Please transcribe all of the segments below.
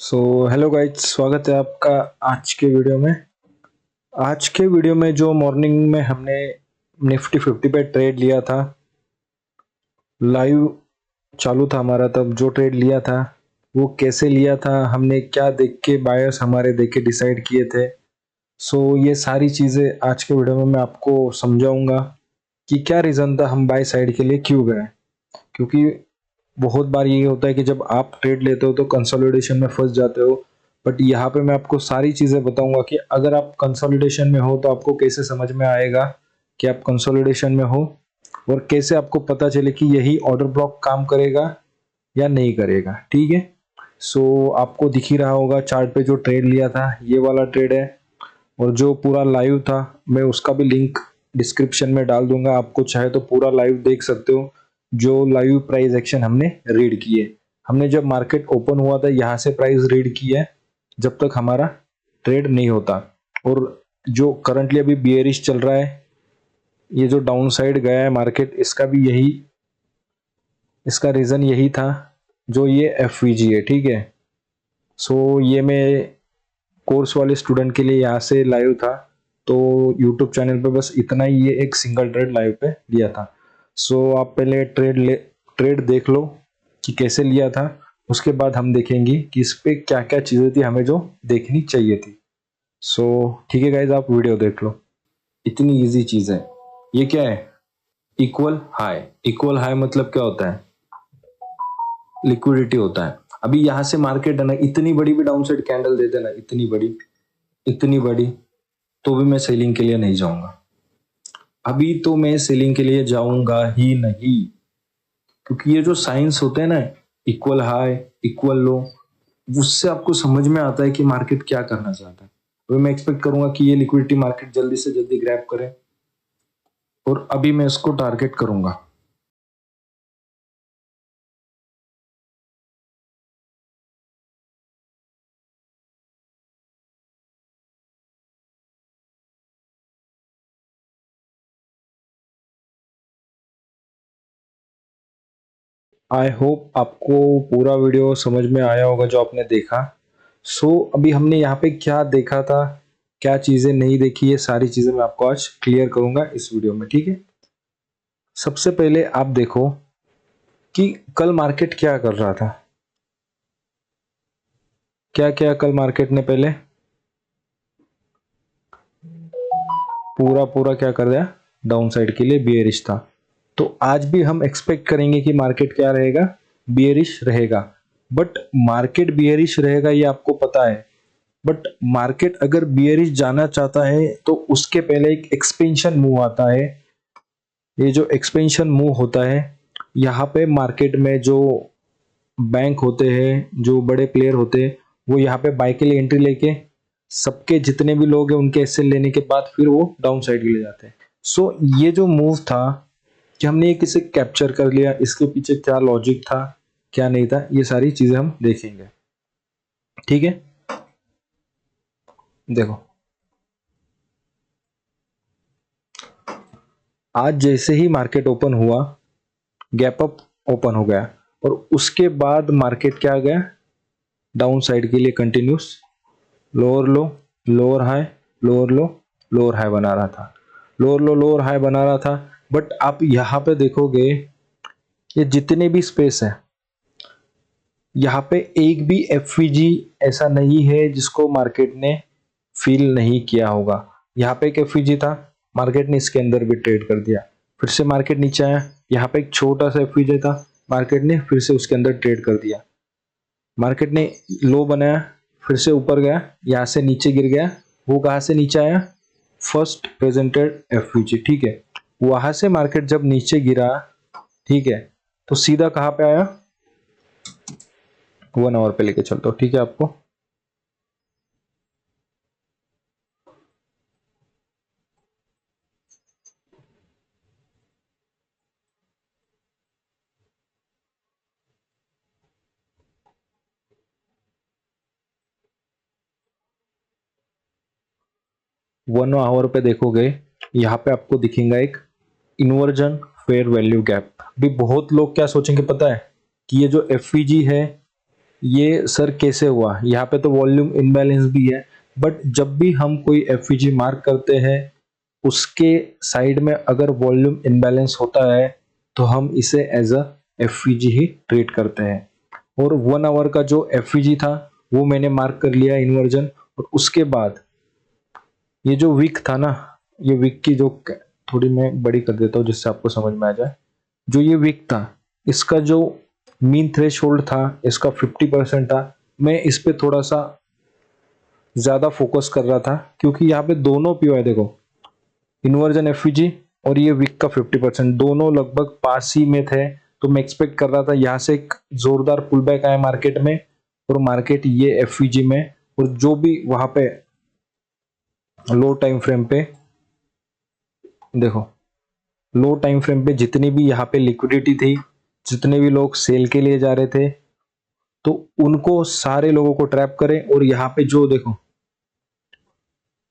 So hello guys, स्वागत है आपका आज के वीडियो में। आज के वीडियो में जो मॉर्निंग में हमने निफ्टी 50 पे ट्रेड लिया था, लाइव चालू था हमारा, तब जो ट्रेड लिया था वो कैसे लिया था, हमने क्या देख के बायर्स हमारे देख के डिसाइड किए थे। ये सारी चीज़ें आज के वीडियो में मैं आपको समझाऊंगा कि क्या रीज़न था हम बाय साइड के लिए क्यों गए। क्योंकि बहुत बार ये होता है कि जब आप ट्रेड लेते हो तो कंसोलिडेशन में फंस जाते हो, बट यहाँ पे मैं आपको सारी चीज़ें बताऊंगा कि अगर आप कंसोलिडेशन में हो तो आपको कैसे समझ में आएगा कि आप कंसोलिडेशन में हो, और कैसे आपको पता चले कि यही ऑर्डर ब्लॉक काम करेगा या नहीं करेगा। ठीक है, आपको दिख ही रहा होगा चार्ट पे जो ट्रेड लिया था, ये वाला ट्रेड है। और जो पूरा लाइव था मैं उसका भी लिंक डिस्क्रिप्शन में डाल दूंगा, आपको चाहे तो पूरा लाइव देख सकते हो। जो लाइव प्राइस एक्शन हमने रीड किए, हमने जब मार्केट ओपन हुआ था यहाँ से प्राइस रीड की है जब तक हमारा ट्रेड नहीं होता। और जो करंटली अभी बियरिश चल रहा है, ये जो डाउन साइड गया है मार्केट, इसका रीज़न यही था, जो ये एफ है। ठीक है, ये मैं कोर्स वाले स्टूडेंट के लिए यहाँ से लाइव था, तो यूट्यूब चैनल पे बस इतना ही, ये एक सिंगल ट्रेड लाइव पे लिया था। आप पहले ट्रेड देख लो कि कैसे लिया था, उसके बाद हम देखेंगे कि इस पे क्या क्या चीज़ें थी हमें जो देखनी चाहिए थी। ठीक है गाइज, आप वीडियो देख लो। इतनी इजी चीज़ है। ये क्या है? Equal high. इक्वल हाई मतलब क्या होता है? लिक्विडिटी होता है। अभी यहाँ से मार्केट है ना, इतनी बड़ी भी डाउन साइड कैंडल दे देना, इतनी बड़ी, तो भी मैं सेलिंग के लिए नहीं जाऊंगा। अभी तो मैं सेलिंग के लिए जाऊंगा ही नहीं, क्योंकि ये जो साइंस होते हैं ना, इक्वल हाई इक्वल लो, उससे आपको समझ में आता है कि मार्केट क्या करना चाहता है। अभी मैं एक्सपेक्ट करूंगा कि ये लिक्विडिटी मार्केट जल्दी से जल्दी ग्रैब करे, और अभी मैं इसको टारगेट करूंगा। आई होप आपको पूरा वीडियो समझ में आया होगा जो आपने देखा। अभी हमने यहाँ पे क्या देखा था, क्या चीज़ें नहीं देखी, ये सारी चीज़ें मैं आपको आज क्लियर करूंगा इस वीडियो में। ठीक है, सबसे पहले आप देखो कि कल मार्केट क्या कर रहा था। क्या क्या कल मार्केट ने पहले पूरा पूरा क्या कर दिया? डाउन साइड के लिए बियरिश था। तो आज भी हम एक्सपेक्ट करेंगे कि मार्केट क्या रहेगा? बियरिश रहेगा। बट मार्केट बियरिश रहेगा ये आपको पता है, बट मार्केट अगर बियरिश जाना चाहता है तो उसके पहले एक एक्सपेंशन मूव आता है। ये जो एक्सपेंशन मूव होता है, यहाँ पे मार्केट में जो बैंक होते हैं, जो बड़े प्लेयर होते हैं, वो यहाँ पे बाय के लिए एंट्री लेके, सबके जितने भी लोग हैं उनके एसएल लेने के बाद फिर वो डाउन साइड ले जाते हैं। ये जो मूव था कि हमने ये किसे कैप्चर कर लिया, इसके पीछे क्या लॉजिक था, क्या नहीं था, ये सारी चीजें हम देखेंगे। ठीक है, देखो आज जैसे ही मार्केट ओपन हुआ, गैप अप ओपन हो गया, और उसके बाद मार्केट क्या गया? डाउन साइड के लिए कंटिन्यूस लोअर लो, लोअर हाई, लोअर लो, लोअर हाई बना रहा था, लोअर लो, लोअर हाई बना रहा था। बट आप यहाँ पे देखोगे, ये जितने भी स्पेस है, यहाँ पे एक भी एफवीजी ऐसा नहीं है जिसको मार्केट ने फील नहीं किया होगा। यहाँ पे एक एफवीजी था, मार्केट ने इसके अंदर भी ट्रेड कर दिया, फिर से मार्केट नीचे आया, यहाँ पे एक छोटा सा एफवीजी था, मार्केट ने फिर से उसके अंदर ट्रेड कर दिया। मार्केट ने लो बनाया, फिर से ऊपर गया, यहाँ से नीचे गिर गया। वो कहाँ से नीचे आया? First presented FVG. ठीक है, वहां से मार्केट जब नीचे गिरा, ठीक है, तो सीधा कहाँ पे आया? 1 आवर पे लेके चलता हूँ, ठीक है आपको। वन आवर पे देखोगे, यहाँ पे आपको दिखेगा एक इन्वर्जन फेयर वैल्यू गैप। भी बहुत लोग क्या सोचेंगे पता है, कि ये जो एफवीजी है ये सर कैसे हुआ, यहाँ पे तो वॉल्यूम इम्बैलेंस भी है, बट जब भी हम कोई एफवीजी मार्क करते हैं उसके साइड में अगर वॉल्यूम इम्बैलेंस होता है तो हम इसे एज अ एफवीजी ही ट्रीट करते हैं। और 1 आवर का जो एफवीजी था वो मैंने मार्क कर लिया इन्वर्जन, और उसके बाद ये जो वीक था ना, ये वीक की जो थोड़ी मैं बड़ी कर देता हूँ जिससे आपको समझ में आ जाए। जो ये वीक था इसका जो मीन थ्रेशोल्ड था इसका 50% था। मैं इस पे थोड़ा सा ज्यादा फोकस कर रहा था क्योंकि यहाँ पे दोनों पीओ देखो, इन्वर्जन एफवीजी और ये वीक का 50% दोनों लगभग पास ही में थे। तो मैं एक्सपेक्ट कर रहा था यहाँ से एक जोरदार पुल बैक आए मार्केट में, और मार्केट ये एफवीजी में, और जो भी वहां पे लो टाइम फ्रेम पे देखो, लो टाइम फ्रेम पे जितनी भी यहाँ पे लिक्विडिटी थी, जितने भी लोग सेल के लिए जा रहे थे, तो उनको सारे लोगों को ट्रैप करें। और यहाँ पे जो देखो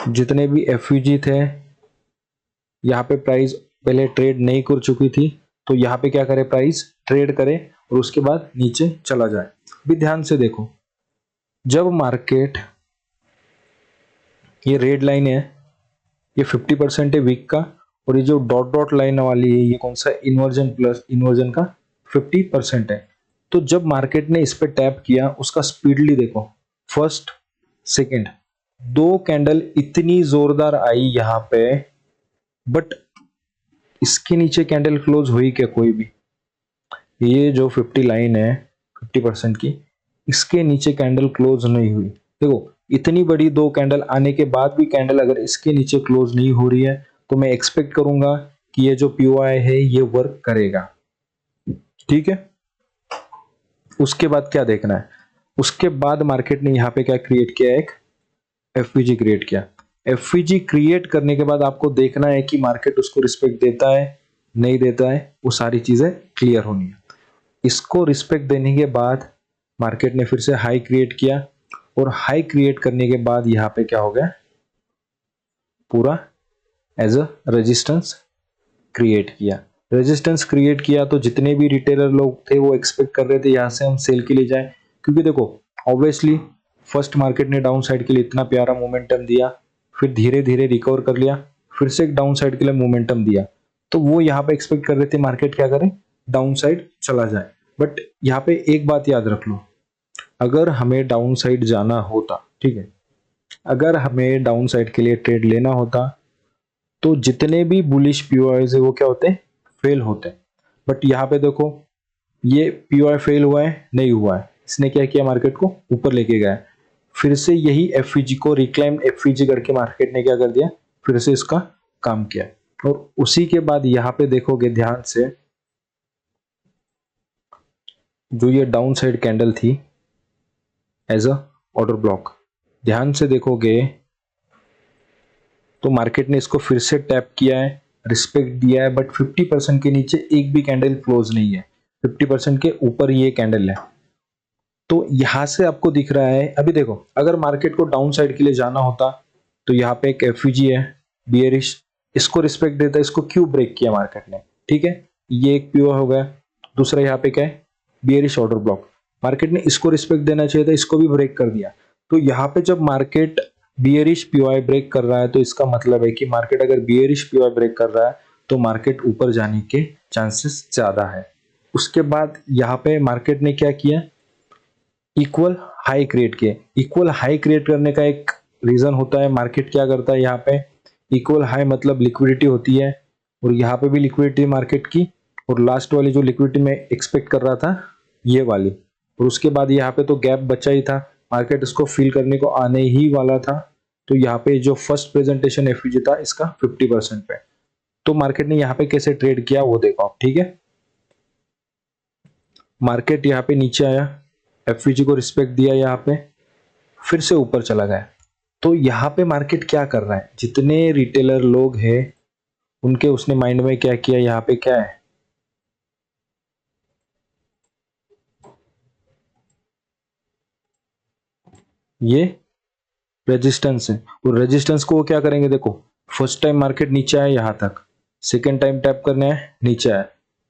जितने भी एफयूजी थे, यहाँ पे प्राइस पहले ट्रेड नहीं कर चुकी थी, तो यहाँ पे क्या करे, प्राइस ट्रेड करे और उसके बाद नीचे चला जाए। भी ध्यान से देखो, जब मार्केट ये रेड लाइन है ये 50% है वीक का, और ये जो डॉट डॉट लाइन वाली है ये कौन सा, इन्वर्जन प्लस इन्वर्जन का 50% है। तो जब मार्केट ने इस पे टैप किया उसका स्पीडली देखो, फर्स्ट सेकंड दो कैंडल इतनी जोरदार आई यहाँ पे, बट इसके नीचे कैंडल क्लोज हुई क्या कोई भी? ये जो 50 लाइन है 50% की, इसके नीचे कैंडल क्लोज नहीं हुई। देखो इतनी बड़ी दो कैंडल आने के बाद भी कैंडल अगर इसके नीचे क्लोज नहीं हो रही है तो मैं एक्सपेक्ट करूंगा कि ये जो पीओआई है ये वर्क करेगा। ठीक है, उसके बाद क्या देखना है, उसके बाद मार्केट ने यहाँ पे क्या क्रिएट किया, एक एफवीजी क्रिएट किया। एफवीजी क्रिएट करने के बाद आपको देखना है कि मार्केट उसको रिस्पेक्ट देता है नहीं देता है, वो सारी चीजें क्लियर होनी है। इसको रिस्पेक्ट देने के बाद मार्केट ने फिर से हाई क्रिएट किया, और हाई क्रिएट करने के बाद यहाँ पे क्या हो गया, पूरा एज अ रेजिस्टेंस क्रिएट किया। रेजिस्टेंस क्रिएट किया तो जितने भी रिटेलर लोग थे वो एक्सपेक्ट कर रहे थे यहाँ से हम सेल के लिए जाए, क्योंकि देखो ऑब्वियसली फर्स्ट मार्केट ने डाउन साइड के लिए इतना प्यारा मोमेंटम दिया, फिर धीरे धीरे रिकवर कर लिया, फिर से एक डाउन साइड के लिए मोमेंटम दिया, तो वो यहाँ पे एक्सपेक्ट कर रहे थे मार्केट क्या करे, डाउन साइड चला जाए। बट यहाँ पे एक बात याद रख लो, अगर हमें डाउन साइड जाना होता, ठीक है, अगर हमें डाउन साइड के लिए ट्रेड लेना होता तो जितने भी बुलिश पीओआईज है वो क्या होते हैं, फेल होते हैं। बट यहाँ पे देखो ये पीओआई फेल हुआ है नहीं हुआ है, इसने क्या किया, मार्केट को ऊपर लेके गया। फिर से यही एफवीजी को रिक्लाइम एफवीजी करके मार्केट ने क्या कर दिया, फिर से इसका काम किया। और उसी के बाद यहाँ पे देखोगे ध्यान से, जो ये डाउन साइड कैंडल थी एज अ ऑर्डर ब्लॉक, ध्यान से देखोगे तो मार्केट ने इसको फिर से टैप किया है, रिस्पेक्ट दिया है, बट 50% के नीचे एक भी कैंडल क्लोज नहीं है, 50% के ऊपर ये कैंडल है। तो यहां से आपको दिख रहा है, अभी देखो अगर मार्केट को डाउन साइड के लिए जाना होता तो यहाँ पे एक एफवीजी है बियरिश, इसको रिस्पेक्ट देता है, इसको क्यों ब्रेक किया मार्केट ने, ठीक है, ये एक पीओ हो गया। दूसरा यहाँ पे क्या है, बियरिश ऑर्डर ब्लॉक, मार्केट ने इसको रिस्पेक्ट देना चाहिए था, इसको भी ब्रेक कर दिया। तो यहाँ पे जब मार्केट बियरिश पीओआई ब्रेक कर रहा है तो इसका मतलब है कि मार्केट अगर बियरिश पीओआई ब्रेक कर रहा है तो मार्केट ऊपर जाने के चांसेस ज्यादा है। उसके बाद यहाँ पे मार्केट ने क्या किया, इक्वल हाई क्रिएट किए। इक्वल हाई क्रिएट करने का एक रीजन होता है, मार्केट क्या करता है यहाँ पे, इक्वल हाई मतलब लिक्विडिटी होती है, और यहाँ पे भी लिक्विडिटी मार्केट की, और लास्ट वाली जो लिक्विडिटी मैं एक्सपेक्ट कर रहा था ये वाली, और उसके बाद यहाँ पे तो गैप बचा ही था, मार्केट इसको फिल करने को आने ही वाला था। तो यहाँ पे जो फर्स्ट प्रेजेंटेशन एफयूजी था इसका 50% पे, तो मार्केट ने यहाँ पे कैसे ट्रेड किया वो देखो आप, ठीक है। मार्केट यहाँ पे नीचे आया, एफयूजी को रिस्पेक्ट दिया, यहाँ पे फिर से ऊपर चला गया। तो यहाँ पे मार्केट क्या कर रहा है, जितने रिटेलर लोग हैं उनके उसने माइंड में क्या किया, यहाँ पे क्या है, ये रेजिस्टेंस है, और रेजिस्टेंस को वो क्या करेंगे, देखो फर्स्ट टाइम मार्केट नीचे आया यहाँ तक, सेकेंड टाइम टैप करने आया नीचे आया,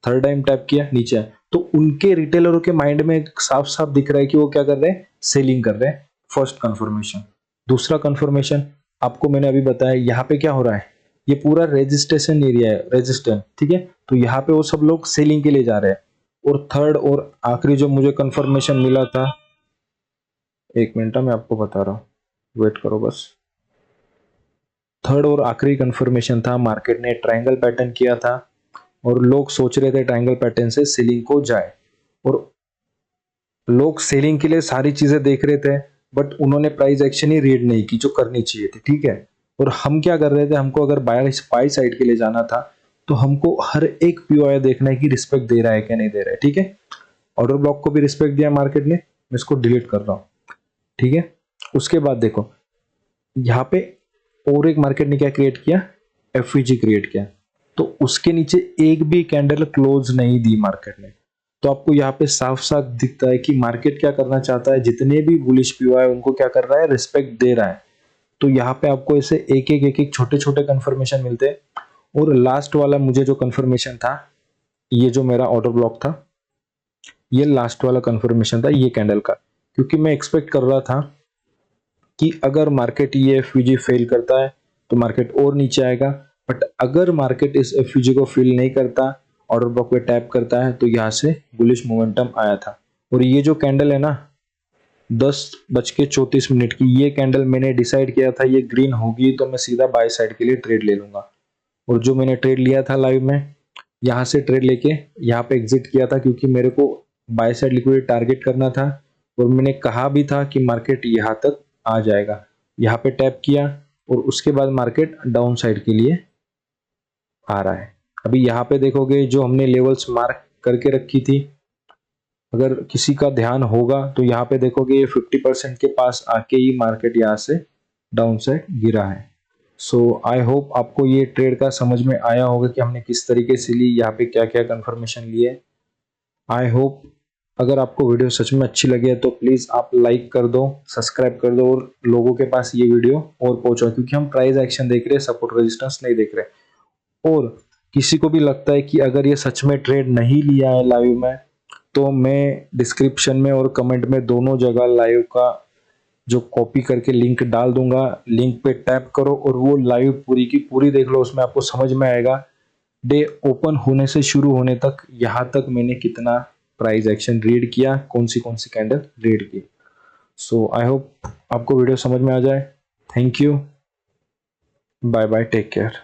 थर्ड टाइम टैप किया नीचे आया, तो उनके रिटेलरों के माइंड में साफ साफ दिख रहा है कि वो क्या कर रहे हैं, सेलिंग कर रहे हैं। First confirmation. दूसरा कंफर्मेशन, आपको मैंने अभी बताया यहाँ पे क्या हो रहा है, ये पूरा रजिस्ट्रेशन एरिया है, रजिस्टर, ठीक है। तो यहाँ पे वो सब लोग सेलिंग के लिए जा रहे हैं। और थर्ड और आखिरी जो मुझे कंफर्मेशन मिला था, एक मिनट मैं आपको बता रहा हूँ, वेट करो बस। थर्ड और आखिरी कंफर्मेशन था, मार्केट ने ट्रायंगल पैटर्न किया था और लोग सोच रहे थे ट्रायंगल पैटर्न से सेलिंग को जाए, और लोग सेलिंग के लिए सारी चीजें देख रहे थे, बट उन्होंने प्राइस एक्शन ही रीड नहीं की जो करनी चाहिए थी, ठीक है। और हम क्या कर रहे थे, हमको अगर बाय साइड के लिए जाना था तो हमको हर एक पीओआई देखना है कि रिस्पेक्ट दे रहा है कि नहीं दे रहा है, ठीक है। ऑर्डर ब्लॉक को भी रिस्पेक्ट दिया मार्केट ने, मैं इसको डिलीट कर रहा हूँ, ठीक है। उसके बाद देखो यहाँ पे और एक मार्केट ने क्या क्रिएट किया, एफवीजी क्रिएट किया, तो उसके नीचे एक भी कैंडल क्लोज नहीं दी मार्केट ने। तो आपको यहाँ पे साफ साफ दिखता है कि मार्केट क्या करना चाहता है, जितने भी बुलिश पीओ है उनको क्या कर रहा है, रिस्पेक्ट दे रहा है। तो यहाँ पे आपको ऐसे एक एक छोटे छोटे कंफर्मेशन मिलते हैं। और लास्ट वाला मुझे जो कंफर्मेशन था, ये जो मेरा ऑर्डर ब्लॉक था, ये लास्ट वाला कंफर्मेशन था ये कैंडल का, क्योंकि मैं एक्सपेक्ट कर रहा था कि अगर मार्केट ये एफवीजी फेल करता है तो मार्केट और नीचे आएगा, बट अगर मार्केट इस एफवीजी को फिल नहीं करता, ऑर्डर ब्लॉक पे टैप करता है, तो यहाँ से बुलिश मोमेंटम आया था। और ये जो कैंडल है ना 10:34 की, ये कैंडल मैंने डिसाइड किया था ये ग्रीन होगी तो मैं सीधा बाय साइड के लिए ट्रेड ले लूंगा। और जो मैंने ट्रेड लिया था लाइव में, यहाँ से ट्रेड लेके यहाँ पे एग्जिट किया था, क्योंकि मेरे को बाय साइड लिक्विडिटी टारगेट करना था। और मैंने कहा भी था कि मार्केट यहाँ तक आ जाएगा, यहाँ पे टैप किया और उसके बाद मार्केट डाउन साइड के लिए आ रहा है। अभी यहाँ पे देखोगे जो हमने लेवल्स मार्क करके रखी थी, अगर किसी का ध्यान होगा तो यहाँ पे देखोगे ये 50% के पास आके ही मार्केट यहाँ से डाउन साइड गिरा है। सो आई होप आपको ये ट्रेड का समझ में आया होगा कि हमने किस तरीके से ली, यहाँ पे क्या क्या कंफर्मेशन लिए। आई होप अगर आपको वीडियो सच में अच्छी लगी है तो प्लीज़ आप लाइक कर दो, सब्सक्राइब कर दो और लोगों के पास ये वीडियो और पहुंचाओ, क्योंकि हम प्राइस एक्शन देख रहे हैं, सपोर्ट रेजिस्टेंस नहीं देख रहे। और किसी को भी लगता है कि अगर ये सच में ट्रेड नहीं लिया है लाइव में, तो मैं डिस्क्रिप्शन में और कमेंट में दोनों जगह लाइव का जो कॉपी करके लिंक डाल दूंगा, लिंक पे टैप करो और वो लाइव पूरी की पूरी देख लो, उसमें आपको समझ में आएगा डे ओपन होने से शुरू होने तक यहाँ तक मैंने कितना प्राइस एक्शन रीड किया, कौन सी कैंडल रीड की। सो आई होप आपको वीडियो समझ में आ जाए। Thank you, bye bye, take care.